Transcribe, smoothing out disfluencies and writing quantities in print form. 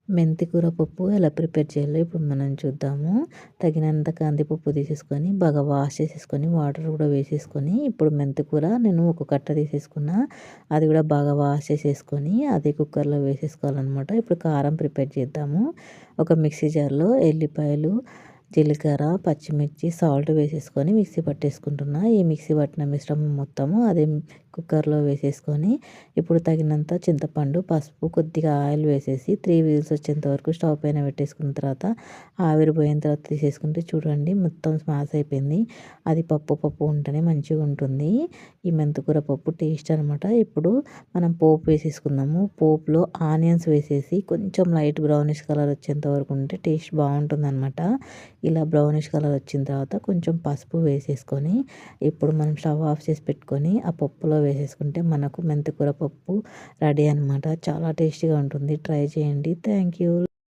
మెంతి కూర పప్పు ఎలా ప్రిపేర్ చేయాలో ఇప్పుడు మనం చూద్దాము. తగినంత కందిపప్పు తీసేసుకొని బాగా వాష్ చేసేసుకొని వాటర్ కూడా వేసేసుకొని ఇప్పుడు మెంతి కూర నేను ఒక కట్ట తీసేసుకున్నా. అది కూడా బాగా వాష్ చేసేసుకొని అది కుక్కర్లో వేసేసుకోవాలన్నమాట. ఇప్పుడు కారం ప్రిపేర్ చేద్దాము. ఒక మిక్సీ జార్లో ఎల్లిపాయలు, జీలకర్ర, పచ్చిమిర్చి, సాల్ట్ వేసేసుకొని మిక్సీ పట్టేసుకుంటున్నా. ఈ మిక్సీ పట్టిన మిశ్రమం మొత్తము అదే కుక్కర్లో వేసేసుకొని ఇప్పుడు తగినంత చింతపండు, పసుపు, కొద్దిగా ఆయిల్ వేసేసి 3 విజిల్స్ వచ్చేంత వరకు స్టవ్ పైన పెట్టేసుకున్న తర్వాత ఆవిరి పోయిన తర్వాత తీసేసుకుంటే చూడండి మొత్తం స్మాష్ అయిపోయింది. అది పప్పు ఉంటేనే మంచిగా ఉంటుంది. ఈ మెంతికూర పప్పు టేస్ట్ అనమాట. ఇప్పుడు మనం పోపు వేసేసుకుందాము. పోపులో ఆనియన్స్ వేసేసి కొంచెం లైట్ బ్రౌనిష్ కలర్ వచ్చేంత వరకు ఉంటే టేస్ట్ బాగుంటుందన్నమాట. ఇలా బ్రౌనిష్ కలర్ వచ్చిన తర్వాత కొంచెం పసుపు వేసేసుకొని ఇప్పుడు మనం స్టవ్ ఆఫ్ చేసి పెట్టుకొని ఆ పప్పులో వేసేసుకుంటే మనకు మెంతికూర పప్పు రెడీ అనమాట. చాలా టేస్టీగా ఉంటుంది. ట్రై చేయండి. Thank you.